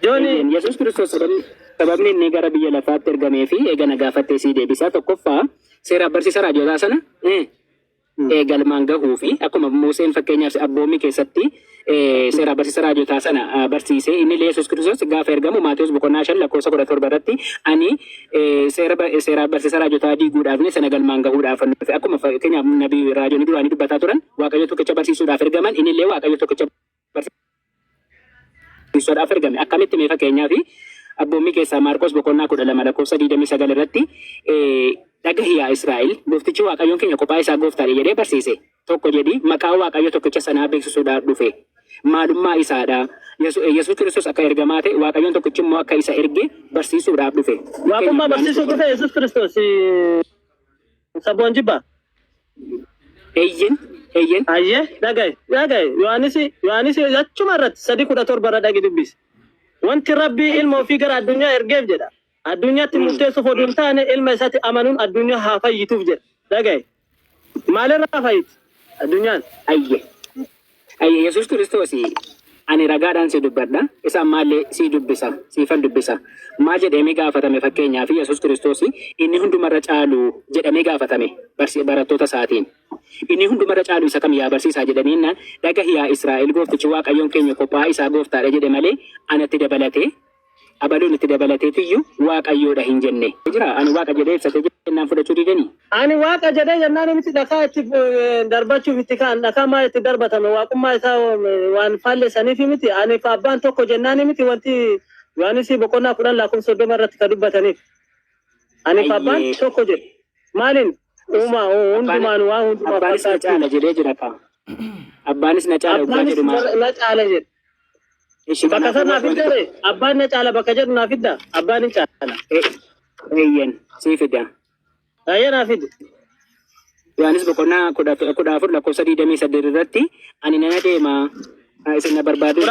Jooni Yesuus Kiristoos sababni inni gara biyya lafaatti ergamee fi eegana gaafattee sii deebisaa tokkoffaa seera barsiisa raajootaa sana galmaan gahuu fi akkuma Museen fakkeenyaaf abboommii keessatti seera barsiisa raajotaa sana barsiisee inni Yesuus Kiristoos gaafa ergamu Maatewos boqonnaa 5 lakkoofsa 17 irratti ani seera barsiisa raajotaa diiguudhaaf sana galmaan gahuudhaaf akkuma fakkeenyaaf nabii raajoonni duraanii dubbataa turan Waaqayyo tokkicha barsiisuudhaaf ergaman inni illee Waaqayyo tokkicha barsiisuudhaaf ergame akkamitti mee fakkeenyaaf abboommii keessaa Maarqos boqonnaa 12 lakkoofsa 29 irratti dhagahiyaa Israa'el gooftichi Waaqayyoon keenya kophaa isaa gooftaadha jedhee barsiise tokko jedhi maqaa Waaqayyo tokkicha sanaa beeksisuudhaaf dhufe maalummaa isaadha Yesuus Kiristoos akka ergamaa ta'e Waaqayyoon tokkichi immoo akka isa erge barsiisuudhaaf dhufe waaqummaa barsiisuu dhufe Yesuus Kiristoos saboon jibba eyyin ayye dhagaye Yohaanis achuma irratti 3:17 irra dhagi dubbise wanti rabbii ilma ofii gara addunyaa ergeef jedha addunyaatti murteessuuf oduun taane ilma isaatti amanuun addunyaa haa fayyituuf jedha dhagaye maalirraa fayyiti addunyaan ayye Yesuus Kiristoos ani ragaadhaan si dubbadha isa maallee si dubbisa siifan dubbisa maal jedhamee gaafatame fakkeenyaaf Yesuus Kiristoos inni hundumarra caalu jedhamee gaafatame barattoota isaatiin inni hundumarra caalu isa kam yaa barsiisaa jedhaniinna dhagahiyaa Israa'el gooftichi Waaqayyoon keenya kophaa isaa gooftaadha jedhe malee anatti dabalatee abaluun itti dabalateetiyyuu Waaqayyoodha hin jenne jira ani Waaqa jedhee ibsate jennaan fudhachuu didanii ani Waaqa jedhee jennaan miti dhakaa itti darbachuuf itti kaan dhakaa maa itti darbatame waaqummaa isaa waan faallesaniif miti ani abbaan tokko jennaan miti wanti Yohaanis boqonnaa 10 lakkoofsa 30 irratti ka dubbataniif ani abbaan tokko jedhe maaliin uumaa hundumaan waa hundumaa abbaanis na caala jedhee jira ka abbaanis na caala ugaa jedhu na caala jedhe bakka sana fidare abbaan na caala bakka jedhu na fidda abbaan hin caala eyyen si fidda ayena fidda Yohaanis boqonnaa 14 lakkoofsa 28 irratti ani nana deema isin na barbaadu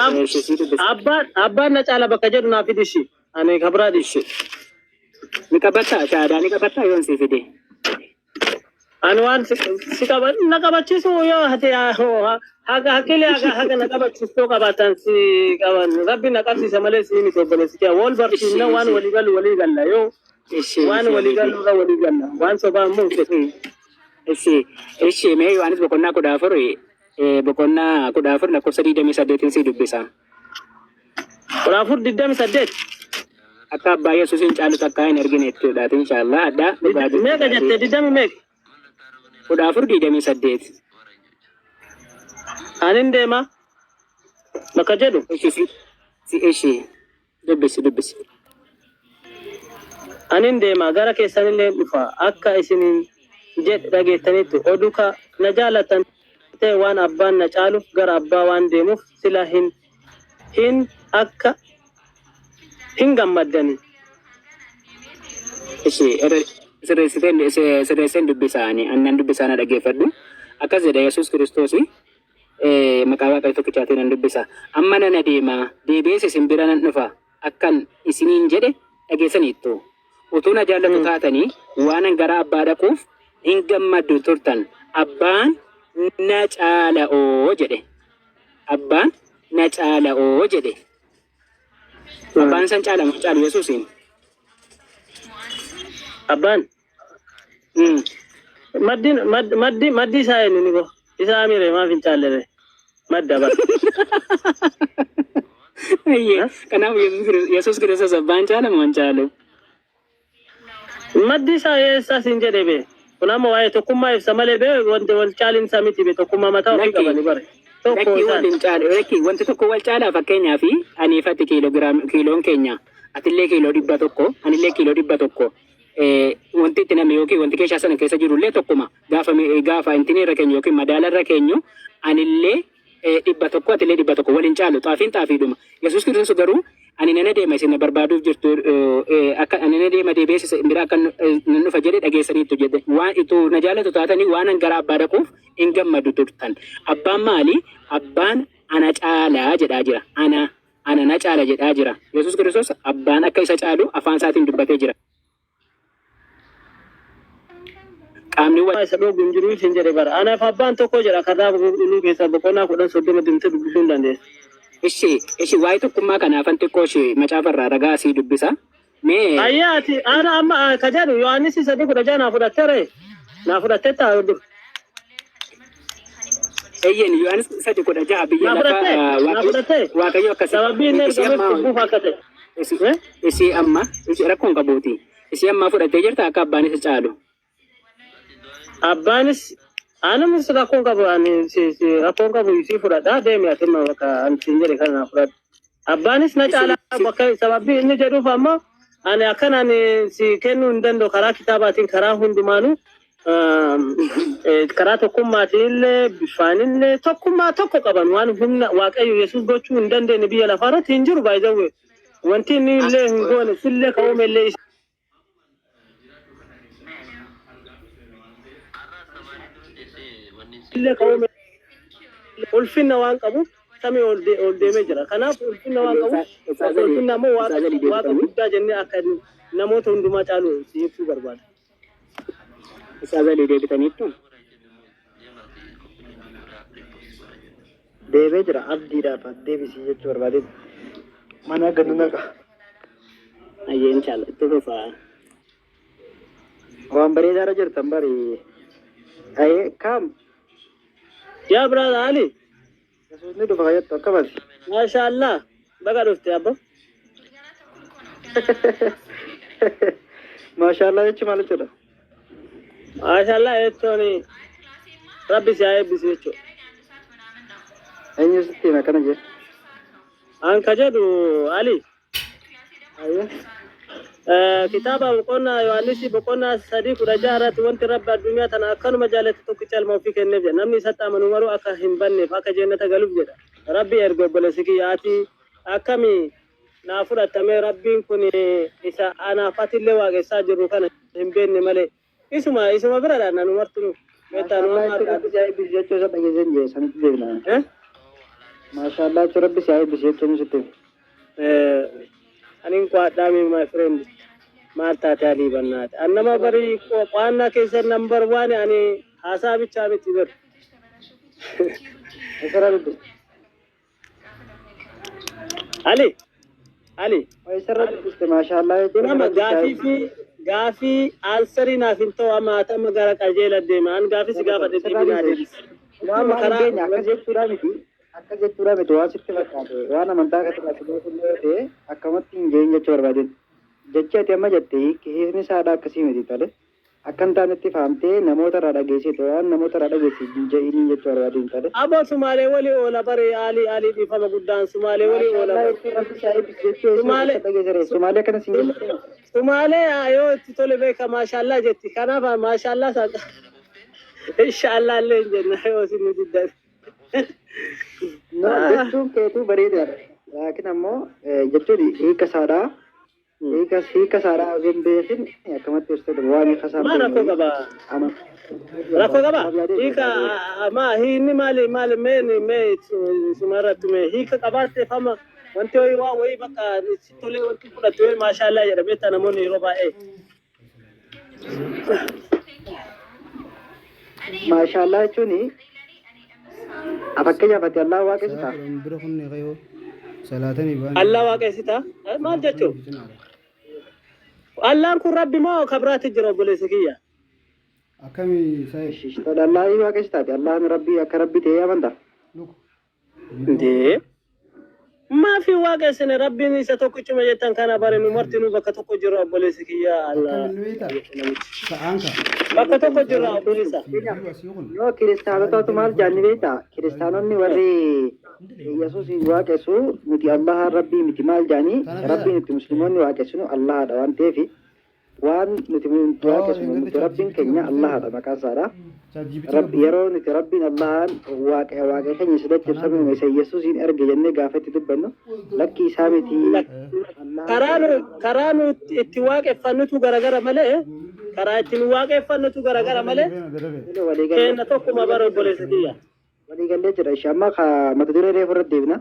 abbaan na caala bakka jedhu na fidishi ani kabraa dishi ni qabata shaadaa ni qabata yoon si fide ani waan si qaban na qabachiisu yoo hate hakili haga na qabachiisu qabatan si qaban rabbi na qabsiisa malee si ni tobolesi wal barsiisna waan walii galla yoo waan walii galla waan soba mu Eshi mee Yohaanis boqonnaa 14 lakkoofsa 28 si dubbisa 28 akka abbaa Yesuusin caalu takkaa hin ergine jechuudha inshallah adda meeqa jette 20 meeqa 14:28 anin deema bakka jedhu eshi dubbisi anin deema gara keessanillee dhufa akka isinin jedh dhageettanitti oduka na jaalatan ta'e waan abbaan na caaluuf gara abbaa waan deemuuf sila hin akka hin gammaddani eshi sirreesseen dubbisaanii annan dubbisaana dhageeffadhu akkas jedha Yesuus Kiristoos maqaa Waaqayyo tokkichaatiin nan dubbisa amma nana deema deebi'ees isin bira nan dhufa akkan isiniin jedhe dhageessaniittu utuu na jaallatu taatanii waanan gara abbaa dhaquuf hin gammaddu turtan abbaan na caala'oo jedhe abbaan na caala'oo jedhe abbaan san caalu Yesuusin abbaan maddi isaa inni ko isaa amire maaf hin caalere madda ba kanaaf Yesuus Kiristoos abbaan caalamu hin caalu maddi isaa eessa sin jedhe be kunama waa'ee tokkummaa ibsa malee be wal caalinsa miti be tokkummaa mataa ofii qabani bare wanti tokko wal caalaa fakkeenyaaf ani ifatti kiiloon keenya atillee kiiloo 100 anillee kiiloo 100 wanti itti namni yookiin wanti keeshaa sana keessa jirullee tokkuma gaafa intineerra keenya yookiin madaalarra keenyu anillee 100 atillee 100 waliin caalu xaafiidhuma Yesuus Kiristoos garuu ani nana deema isin barbaaduuf jirtu akka ani nana deema deebi'ees bira akka nan dhufa jedhe dhageessaniitu jedhe waan ituu na jaalatu taatanii waan gara abbaa dhaquuf hin gammadu turtan abbaan maali abbaan ana caalaa jedhaa jira ana na caala jedhaa jira Yesuus Kiristoos abbaan akka isa caalu afaan isaatiin dubbatee jira qaamni waa isa dhoogu hin jiru hin jedhe bara anaaf abbaan tokko jedha kanaaf qulqulluu keessa boqonnaa 10 dimte dubbisuu hin dandeessu Ishi waa'ee tokkummaa kanaafan xiqqoo ishee macaafarraa ragaa asii dubbisa. Mee ayyaati ana amma kajaru Yohaannis 3:16 na fudhattere na fudhatte taa'u dur Eyyen Yohaannis 3:16 biyya lafa Waaqayyo akkasii sababii inni ergameef akkate isi amma isi rakkoon qabuuti isi amma fudhattee jirta akka abbaanis caalu abbaanis anamis rakkoon qabu ani rakkoon qabu isi fudhadha deemi atimma bakka antiin jedhe kana fudhadha abbaanis na caala bakka sababii inni jedhuuf amma ani akkan ani si kennu hin danda'u karaa kitaabaatiin karaa hundumaanu karaa tokkummaatiin illee bifaanillee tokkummaa tokko qaban waan humna Waaqayyo Yesuus gochuu hin dandeenye biyya lafaarratti hin jiru baay'ee wanti inni illee hin goone sillee ka'ume illee illee ka'ume ulfinna waan qabu samii ol deemee jira kanaaf ulfinna waan qabu ulfinna ammoo waaqa guddaa jennee akka namoota hundumaa caalu siifuu barbaada. Isaazali deebitaniittu deebee jira abdiidhaaf deebisii jechuu barbaade mana gannu naqa ayyeen caala itti fufaa waan bareedaara jirtan bari ayee kam yaa brother Ali yesuusni dhufa kayyattu akkabati maashaallah baga dhufte abba maashaallah jechi maal jechuudha maashaallah ettoni rabbi si eebbisu jechuudha eenyu sitti hima kana jee an ka jedhu Ali ayee kitaaba boqonnaa Yohaannis boqonnaa 3:16 irratti wanti rabbi addunyaa tana akkanuma jaalate tokkicha ilma ofii kenneef jedha namni isatti amanu maruu akka hin banneef akka jannata galuuf jedha rabbi erga obboleessi kiyyaati akkami naa fudhatamee rabbiin kun isa anaafatillee waaqessaa jiru kana hin beekne malee isuma biraadhaan nanu martinu meetaa numa rabbi si eebbisu jechuu isa dhageessan jee sanitti deebina maashaallah jechuu rabbi si eebbisu jechuun sitti anin kwaadhaami my friend maartaa taalii bannaate annama barii qo'annaa keessa number 1 ani haasaa bichaa miti bir isara dubbi Ali isara dubbi maashaallah nama gaafii aansarii naaf hin ta'u amma atama gara qajeela deema an gaafii si gaafadhe deebinaa deebis waan karaa akka jechuudha miti waan sitti fakkaate waan amantaa akka ta'e akkamatti hin geenye jechuu barbaade jechi ati amma jette hiikni isaadha akkasii miti tole akka hin taanetti fahamtee namoota irraa dhageessite waan namoota irraa dhageessite jechuu barbaade tole abbo Sumaalee walii oola bare Ali dhiifama guddaan Sumaalee walii oola Sumaalee kana siin Sumaalee yoo itti tole beeka maashaallah jetti kanaaf maashaallah saqa inshallah illee jenna yoo isin diddan jechuun keetuu bareedaadha laakiin ammoo jechuun hiika isaadha hiika isaadha osoo hin beekin akkamatti ibsite waan hiika isaa maa rakkoo qaba hiika hiinni maali mee sumarratti mee hiika qabaatteef amma wanti hoyi waa wayii bakka tolee wanti fudhattu maashaallah jedha beektaa namoonni yeroo baay'ee maashaallah jechuun fakkeenyaaf ati Allah waaqessita Allah waaqessita maal jechuun Allahn kun rabbi moo kabraatti jira obboleessi kiyya akkami Allah waaqessitaati Allahn rabbi akka rabbi ta'ee amanta ndee maafi waaqessine rabbiin isa tokkichuma jettan kana bare nu martinu bakka tokko jira obboleessi kiyya Allah bakka tokko jira obboleessa yoo kiristaanotatu maal jaanni beektaa kiristaanonni warri Yesuus waaqessu nuti Allah rabbii miti maal jaanii rabbii nuti musliimoonni waaqessinu Allahadha waan ta'eef waan nuti waaqessinu nuti rabbiin keenya Allahadha maqaan isaadha yeroo nuti rabbiin Allahan waaqa keenya sidatti ibsamuu isa Yesuusin erge jennee gaafa itti dubbannu lakki isaa miti karaa nu itti waaqeffannutu garagara malee karaa ittiin waaqeffannutu garagara malee kenna tokkuma bara obboleessa kiyya waliigallee jira ishee amma mata duree reefu irratti deebina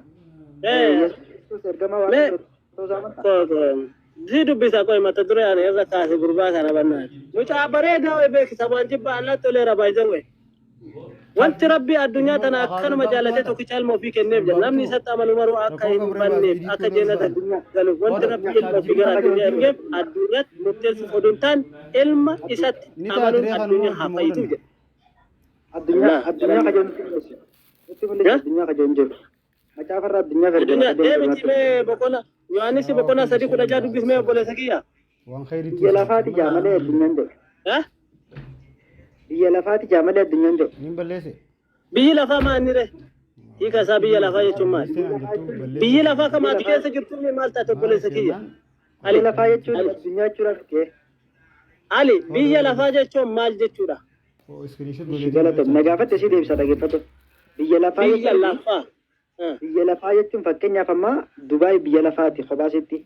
Zii dubbisa qoy mata duree ani irra kaase gurbaa kana bannaati mucaa bareedaa beekisa waan jibbaa allatti toleera baay'ee wanti rabbi addunyaa tana akkanuma jaalatee tokkicha ilma ofii kenneef jedha namni isatti amanu maruu akka hin banneef akka jeenata addunyaa galuuf wanti rabbi ilma ofii gara addunyaa ergeef addunyaatti murteessuuf oduu hin taane ilma isatti amanuun addunyaa haa fayyituu jedha. Addunyaa kajoon jiru. Macaafarraa addunyaa addunyaa deemiti mee boqona Yohaannis boqona 3:16 dubbismee obboleessa kiyya. Biyya lafaati jaamalee addunyaan jedhu. Biyya lafaati jaamalee addunyaan jedhu. Nin balleesse. Biyyi lafaa maalirre? Hiika isaa biyya lafaa jechuun maali? Biyyi lafaa kamaati keessa jirtu maal taate obboleessa kiyya? Biyya lafaa jechuun addunyaa jechuudha kee. Ali biyya lafaa jechuun maal jechuudha? Nagaafatte si deebisa dhaggeeffatu. Biyya lafaa biyya lafaa jechuun fakkeenyaaf amma Dubaay biyya lafaati kophaasitti.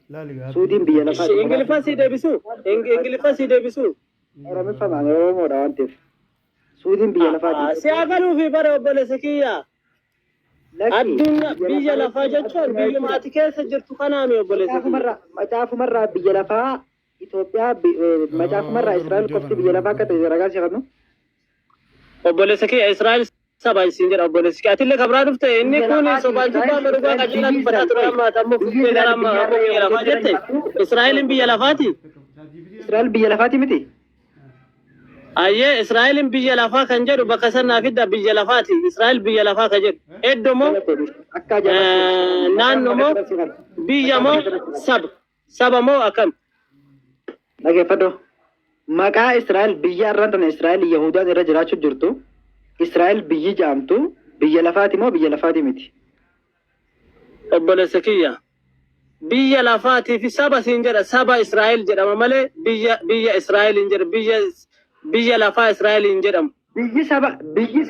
Suudiin biyya lafaati. Ingiliffaa si deebisu. Ingiliffaa si deebisu. Oromiffamaan Oromoodha waan ta'eef. Suudiin biyya lafaati. Si agaluu fi bara obboleessa kiyya. Addunyaa biyya lafaa jechuun biyyumaati keessa jirtu kanaami obboleessa kiyya. Macaafumarraa biyya lafaa Itoophiyaa macaafumarraa Israa'el qofti biyya lafaa akka ta'e ragaa si qabnu. Obboleessa kiyya Israa'el saba isin jedha obboleessi kiyya atillee kabraa dhufte inni kun sobaantuudhaa madhugaa qajeelaa dubbataa ture amma ammoo fuutee gara amma biyya lafaa jette Israa'elin biyya lafaati. Israa'el biyya lafaati miti. Ayyee Israa'elin biyya lafaa kan jedhu bakka sanaa fidda biyya lafaati. Israa'el biyya lafaa kan jedhu. Eddoo moo naannoo moo biyya moo saba moo akkam? Dhaggeeffadhu. Maqaa Israa'el biyya irraan tana Israa'el Yahudaan irra jiraachuu jirtu. Israa'el biyyi jaamtu biyya lafaati moo biyya lafaati miti? Obboleessa kiyya. Biyya lafaati fi saba siin jedha saba Israa'el jedhama malee biyya Israa'el hin jedhu biyya lafaa Israa'el hin jedhamu. Biyyi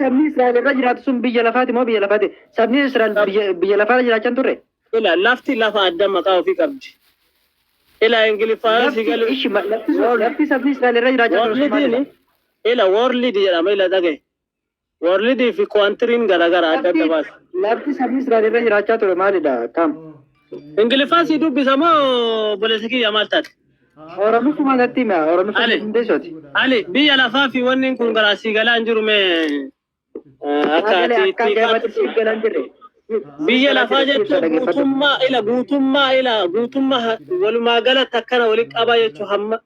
sabni Israa'el irra jiraatu sun biyya lafaati moo biyya lafaati? Sabni Israa'el biyya lafaa irra jiraachaa turre? Ila lafti lafa adda maqaa ofii qabdi. Ila Ingiliffaa si galu. Lafti sabni Israa'el irra jiraachaa turre. Ila world jedhama ila dhagaye. World fi country'n garagara adda adda baasa. Lafti sabni Israa'el irra jiraachaa ture maalidha kam? Ingiliffaa si dubbisa moo obboleessa kiyya maal taate? Oromifuma natti hima Oromifuma hundeessooti. Ali biyya lafaa fi wanni kun garaa si galaa hin jiru mee akka biyya lafaa jechuun guutummaa walumaa galatti akkana walitti qabaa jechuun hamma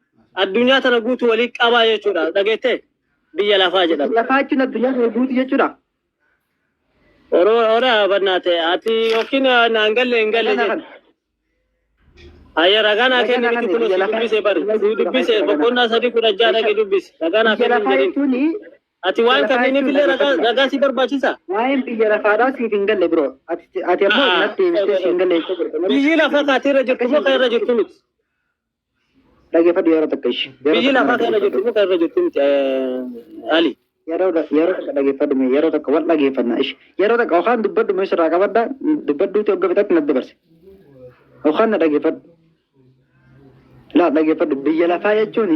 addunyaa tana guutu walitti qabaa jechuudha dhageette biyya lafaa jedhama. Lafaa jechuun addunyaa tana guutu jechuudha. Ora bannaate ati yookiin naangalle hin galle jedhu. Ayya ragana kenni biti kun dubbise bari dubbise boqonnaa 3:16 dhaqee dubbise ragana kenni ati waan kanneen fille ragaa si barbaachisa waan biyya lafaadhaa siif hin galle bro ati ammoo natti hin galle biyyi lafa kaatirra jirtu moo irra jirtu miti dhaggeeffadhu yeroo takka ishi biyyi lafa irra jirtu moo irra jirtu miti Ali yeroo takka dhaggeeffadhu yeroo takka wal dhaggeeffanna ishi yeroo takka okaan dubbadhu mee sirraa qabadda dubbadduuti hogga bitatti natti dabarse okaan na dhaggeeffadhu laa dhaggeeffadhu biyya lafaa jechuun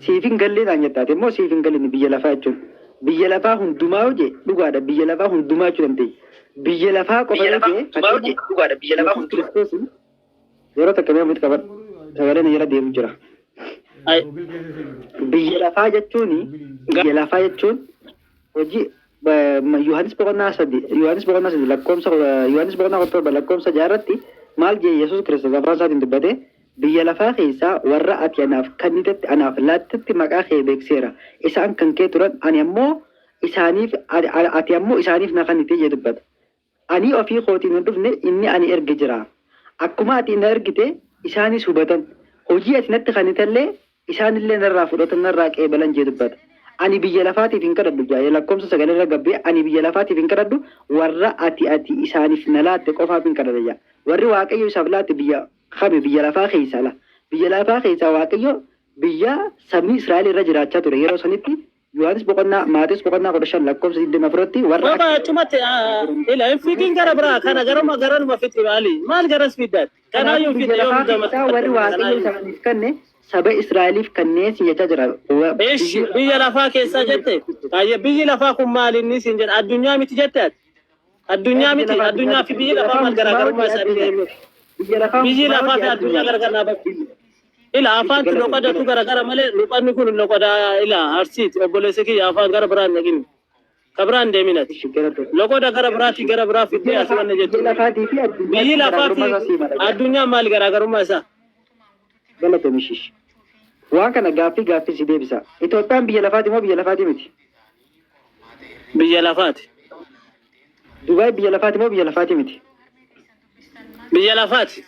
siif hin galleedhaan jettaate immoo siif hin galleen biyya lafaa jechuun biyya lafaa hundumaa hojii dhugaadha biyya lafaa hundumaa jechuu dandeenya biyya lafaa qofa hojii dhugaadha biyya lafaa hundumaa yeroo takka mee miti qabadhu sagaleen jala deemu jira. Biyya lafaa jechuun hojii Yohaannis boqonnaa 3 lakkoofsa 6 irratti maal jee Yesuus Kiristoos afaan isaatiin dubbate biyya lafaa keessaa warra ati anaaf kennitetti anaaf laattetti maqaa kee beekseera isaan kan kee turan ati ammoo isaaniif na kennite jee dubbata ani ofii kootiin hin dhufne inni ani erge jira akkuma ati na ergite isaanis hubatan hojii ati natti kennitellee isaanillee narraa fudhatan narraa qeebalan jee dubbata ani biyya lafaatiif hin kadhadhu jaayee lakkoofsa 9 irra gabbee ani biyya lafaatiif hin kadhadhu warra ati isaaniif na laatte qofaaf hin kadhadha warri waaqayyo isaaf laatte biyya kami biyya lafaa keessaa la biyya lafaa keessaa waaqayyo biyya sabni Israa'el irra jiraachaa ture yeroo sanitti Yohaannis boqonnaa Maatewos boqonnaa 15 lakkoofsa 24tti warra baba achumatti ila fiikin gara biraa kana garanuma fitri baali maal garas fiddaat kana yoo fidda yoo gama warri waaqayyo isaaniif kenne saba Israa'eliif kanneen si jechaa jira. Biyya lafaa keessaa jette biyyi lafaa kun maal inni siin jedha addunyaa miti jette addunyaa miti addunyaa fi biyyi lafaa maal garaagarummaa isaanii biyyi lafaa fi addunyaa garagaraa bakki ila afaan tu loqodatu garagara malee luqanni kun loqoda ila arsiiti obboleessa kiyya afaan gara biraan dhaqin كبران ديمينات لوكو دا غرا براتي غرا برا فيدي اسمن جت لفاتي في بيجي لفاتي الدنيا مال غرا غرا ما سا غلط مشيش وكان غافي سيدي بسا إثيوبيا بيجي لفاتي مو بيجي لفاتي متي بيجي لفاتي دبي بيجي لفاتي مو بيجي لفاتي متي بيجي لفاتي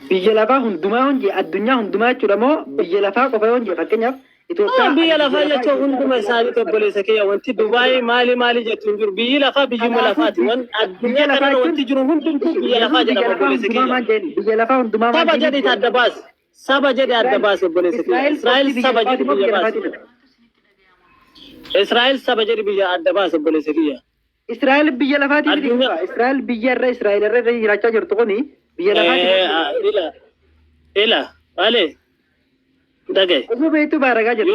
biyya lafaa hundumaa honje addunyaa hundumaa jechuudha moo biyya lafaa qofa honje fakkeenyaaf Itoophiyaa biyya lafaa jechuun hunduma isaanii obboleessa kiyya wanti Dubaay maali jechuun jiru biyyi lafaa biyyuma lafaati wan addunyaa kana wanti jiru hundumtuu biyya lafaa jedhama obboleessa kiyya biyya lafaa hundumaa saba jedhi adda baas saba jedhi adda baas obboleessa kiyya Israa'el saba jedhi biyya baas Israa'el saba jedhi biyya adda baas obboleessa kiyya Israa'el biyya lafaati Israa'el biyya irra jiraachaa jirtu kuni إلا عليه دقي أبو بيتو بارجع جد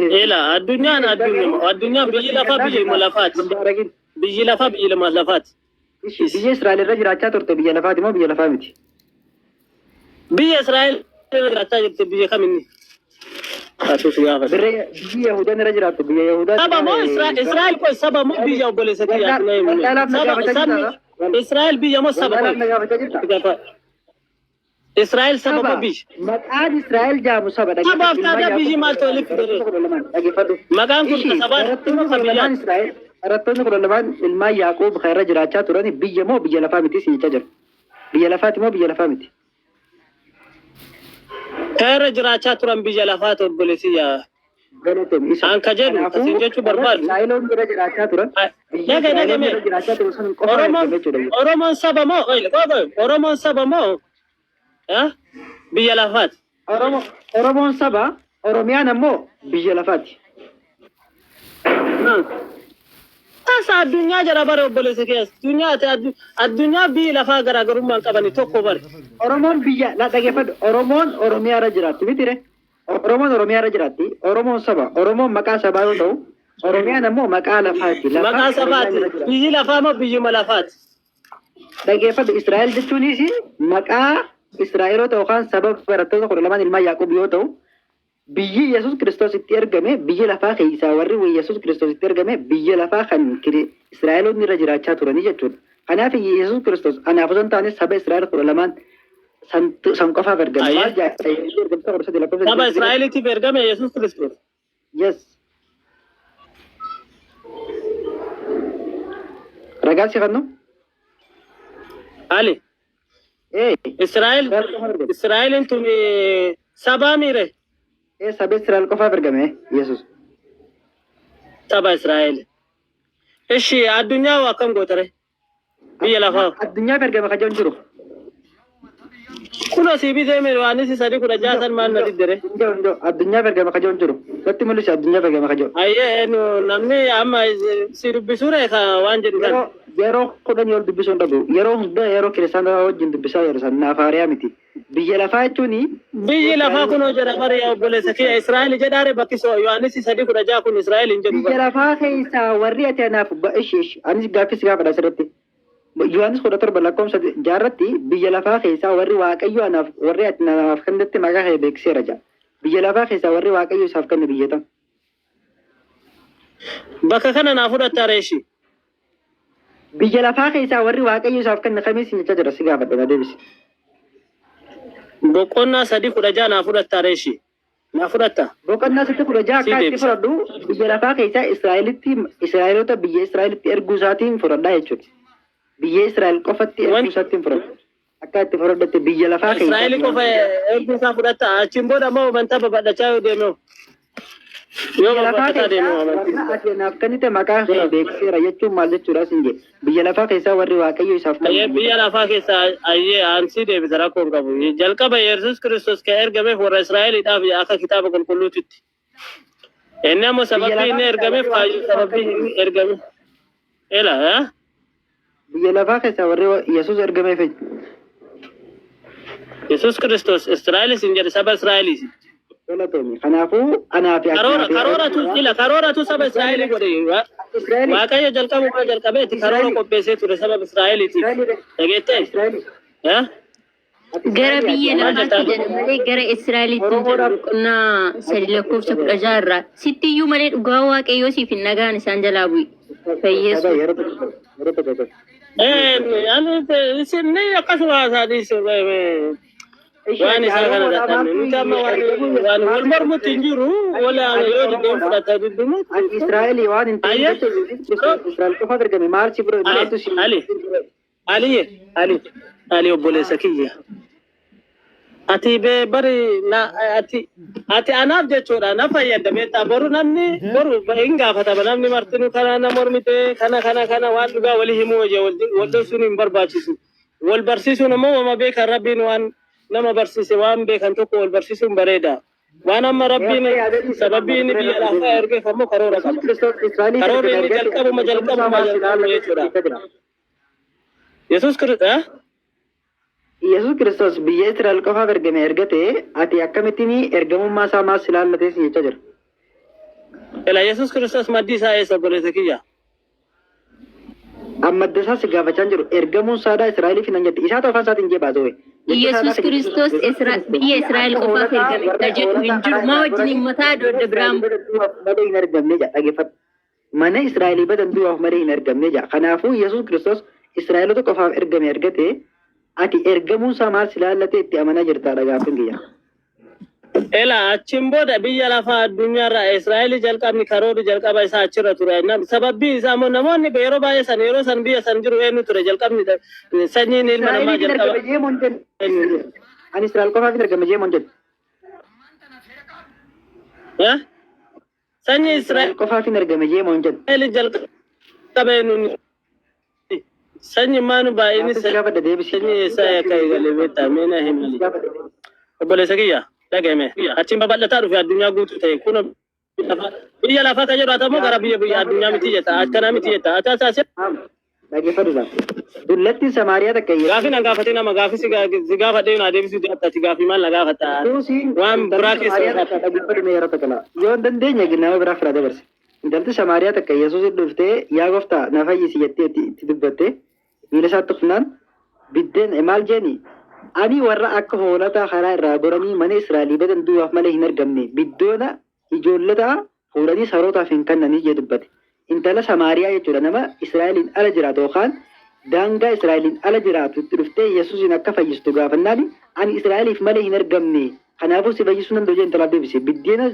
إلا الدنيا بيجي لفا بيجي ملافات بيجي لفا بيجي ملافات بيجي إسرائيل الرجل رجعت ورت بيجي لفات ما بيجي لفا متي بيجي إسرائيل رجعت جت بيجي كمني أتوس يا أخي بيجي يهودا الرجل رجعت بيجي يهودا سبا مو إسرائيل كوي سبا مو بيجي أقول سكيا إسرائيل بيجي مو سبا إسرائيل سبب بيج مكان إسرائيل جابوا سبب سبب تادا بيجي ما تولي مكان كل سبب مكان إسرائيل رتون كل لبان الماء يعقوب خير جراچا تراني بيجي مو بيجي لفامتي سيجاجر بيجي لفاتي مو بيجي لفامتي خير جراچا تران بيجي لفات بوليسيا an kajedu asin jechu barbad lailon bira jiraachaa turan nage me Oromon saba mo Oromon saba mo biyya lafaati Oromoon saba Oromiyaan ammoo biyya lafaati asa addunyaa jara bare obboleessa keessa addunyaa biyya lafaa garaagarummaan qabani tokko bare Oromoon biyya la dhageeffadhu Oromoon Oromiyaa irra jiraatti mitire Oromoon Oromiyaa irra jiraatti Oromoon saba Oromoon maqaa sabaa yoo ta'u Oromiyaan ammoo maqaa lafaati maqaa sabaati biyyi lafaa moo biyyuma lafaati dhageeffadhu Israa'el jechuunis maqaa Israa'eloota yookaan sababa barattoota kudha lamaan ilmaa Yaaqoob yoo ta'u biyyi Yesuus Kiristoos itti ergame biyya lafaa keessaa warri Yesuus Kiristoos itti ergame biyya lafaa kan Israa'eloonni irra jiraachaa turanii jechuudha. Kanaaf Yesuus Kiristoos anaaf osoo hin taane saba Israa'el kudha lamaan san qofaaf ergame. Saba Israa'eliitiif ergame Yesuus Kiristoos. Yes. Ragaa si fannu? Ali. Israa'el tumi saba mire saba Israa'el qofaaf ergame Yesuus saba Israa'el ishi addunyaa akkam gootare biyya lafaa addunyaaf ergame kajoon jiru kuna siibitee mee waan isi sadi kudha jaasan maan na diddere addunyaaf ergame kajoon jiru natti mul'isi addunyaaf ergame kajoon ayyee namni amma si dubbisuure ka waan jedhu kan yeroo kudhan yoo dubbisuu hin dhabu yeroo hunda yeroo kiristaanota wajjin dubbisaa yeroo san naafaariyaa miti biyya lafaa jechuun biyyi lafaa kunoo jedha bare obboleessa kee Israa'el jedhaare bakkisoo Yohaannis sadi kudha jaa kun Israa'el hin jedhu biyya lafaa keessaa warri ati anaaf anis gaaffis gaafadha asirratti Yohaannis 17 lakkoofsa jaarratti biyya lafaa keessaa warri waaqayyo anaaf warri ati anaaf kennatti maqaa kee beeksiseera jaa biyya lafaa keessaa warri waaqayyo isaaf kenne biyyatan bakka kana naa fudhatta reeshi biyya lafaa keessaa warri waaqayyo isaaf kenne kamiis hin jira si gaafadha deebisi boqonnaa sadi kudha jaa naa fudhatta reeshi naa fudhatta boqonnaa sadi kudha jaa akka itti fudhadhu biyya lafaa keessaa Israa'eloota biyya Israa'elitti erguu isaatiin fudhadhaa jechuudha biyya Israa'el qofatti erguu isaatiin fudhadha akka itti fudhadhatte biyya lafaa keessaa Israa'el qofa erguu isaa fudhatta achiin booda moo amantaa babal'achaa yoo deemee yoo babal'ataa deemee naaf kennite maqaa kee beeksiseera jechuun maal jechuudha sin jedhe biyya lafaa keessaa warri waaqayyo isaaf kenne biyya lafaa keessaa ayyee aansii deebisa rakkoo hin qabu jalqaba Yesuus Kiristoos kan ergameef warra Israa'eliidhaaf akka kitaaba qulqulluutitti inni ammoo sababii inni ergameef sababii inni ergame biyya lafaa keessaa warri Yesuus ergameef Yesuus Kiristoos Israa'elis hin jedhe saba Israa'elis kanaafuu anaaf karooratu saba Israa'elii godhe waaqayyo jalqabuma jalqabeeti karoora qopheessee ture saba Israa'eliitiif dhageettee gara biyya lafaatti jedha malee gara Israa'elitti jedhu qonnaa sadi lakkoofsa 16 sittiyyuu malee dhugaa waaqayyoo siif hin nagaan isaan jalaa bu'i. Fayyeessu. Ani isinni akkasuma haasaadhiis waan isaa kana dadhabne nuti amma waan wal mormutti hin jiru wala yoo diddeen fudhata duddumu Israa'el waan hin ta'in Israa'el qofa argame maal si bira maaltu si Ali obboleessa kiyya ati be bari na ati anaaf jechuudha na fayyada beektaa boru namni boru hin gaafatama namni martinu kana na mormite kana waan dhugaa walii himuu wajjin wal sun hin barbaachisu wal barsiisuun immoo wama beekan rabbiin waan nama barsiise waan beekan tokko wal barsiisuun bareeda waan amma rabbiin sababiin biyya lafaa ergeeffamu karoora qaba karoorri inni jalqabuma jechuudha Yesus Kristos biyya Israa'el qofa ergame ergate ati akkamittiin ergamummaa isaa maal silaallatees jechaa jira. Ela Yesus Kristos maddi isaa eessa godhate kiyya? Ammadda isaa si gaafachaa jiru ergamuun saadhaa Israa'eliif hin jette isaa ta'uu isaatiin jee baasoo. Yesus Kristos biyya Israa'el qofaaf ergame ka jedhu hin jiru maa wajjin mataa dodda biraan malee hin argamne jedha dhageeffadhu. Mana Israa'elii badan du'aaf malee hin argamne jedha. Kanaafuu Yesus Kristos Israa'elota qofaaf ergame ergate ati ergamuun isaa maal silaallatee itti amanaa jirta dhagaafin kiyya. Ela achiin booda biyya lafaa addunyaarraa Israa'el jalqabni karoorri jalqaba isaa achirra ture. Sababbii isaa immoo namoonni yeroo baay'ee yeroo san biyya san jiru eenyu ture jalqabni sanyiin ilma namaa jalqaba. Ani Israa'el qofaaf ergame jeemoon jedhu. Sanyii Israa'el qofaaf ergame jeemoon jedhu. Israa'el jalqaba eenyu sanyi maanu baay'inni sanyi isaa akka eegalee beektaa meena himali. Obboleessa kiyya dhagahame achiin babal'ataa dhufe addunyaa guutuu ta'e kun biyya lafaa ka jedhu atamoo gara biyya addunyaa miti jetta akkana miti jetta ati asaase. Dhaggeeffadhuudha. Dullattiin Samaariyaa takka gaafii na gaafate nama gaafii si gaafadhee na deebisuu ati gaafii maal na gaafata waan biraa keessa dhaggeeffadhu yeroo takka yoo dandeenya nama biraa fira dabarse. Intalti Samaariyaa takka Yesuus dhuftee yaa gooftaa na fayyisi jettee itti dubbatte miila isaatti ufnaan biddeen maal jeeni ani warra akka hoolataa karaa irraa goranii mana Israa'elii badan du'aaf malee hin argamne biddoona ijoollota fuudhanii sarootaaf hin kennanii jee dubbate. Intala Samaariyaa jechuudha nama Israa'eliin ala jiraatu yookaan daangaa Israa'eliin ala jiraatu itti dhuftee Yesuusin akka fayyistu gaafannaan ani Israa'eliif malee hin argamne kanaafuu si fayyisuu nan dojee intalaaf deebise biddeena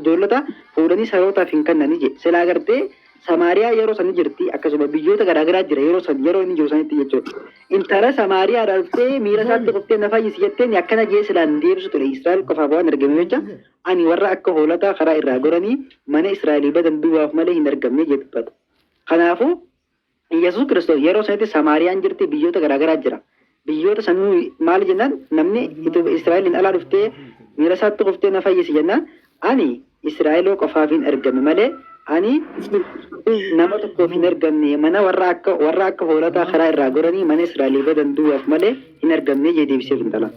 ijoollota fuudhanii sarootaaf hin kennanii jee silaa gartee Samaariyaa yeroo san jirti akkasuma biyyoota garaagaraa jira yeroo inni jiru sanitti jechuudha. Intala Samaariyaa dhuftee miila isaatti qoftee na fayyisi jetteen akkana jee silaan deebisu ture Israa'el qofaaf waan argame jecha ani warra akka hoolataa karaa irraa goranii mana Israa'elii badan du'aaf malee hin argamne jee dubbata. Kanaafuu Yesuus Kiristoos yeroo sanitti Samaariyaan jirti biyyoota garaagaraa jira. Biyyoota sanuu maal jennaan namni Israa'eliin alaa dhuftee miila isaatti qoftee na fayyisi jennaan ani Israa'eloo qofaaf hin argame malee ani nama tokkoof hin argamne mana warra akka hoolataa karaa irraa goranii mana Israa'elii badan du'aaf malee hin argamne jee deebiseef intala.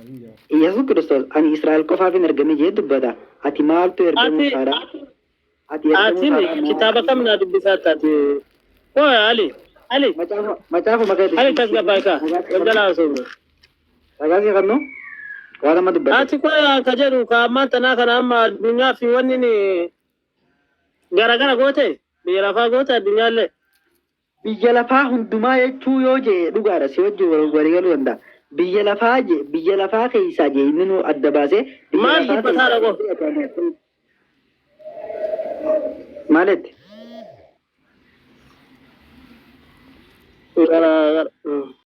Yesuus Kiristoos ani Israa'el qofaaf hin argame jee dubbata. Ati maaltu ergamuu saadha? Ati kitaaba kam na dubbisaa taate? Ali. Macaafa maqaa Ali tasgabbaa ka wajjala haasofna. Dhagaasii kannu waan amma dubbata. Ati ka jedhu ka ammaan tanaa kana amma addunyaa fi wanni gara goote biyya lafaa goote addunyaallee. Biyya lafaa hundumaa jechuu yoo jee dhugaadha si wajjin walii galuu danda'a. Biyya lafaa keessaa jee inni nu adda baasee. Maal dubbataa dhaqoo? Maalitti?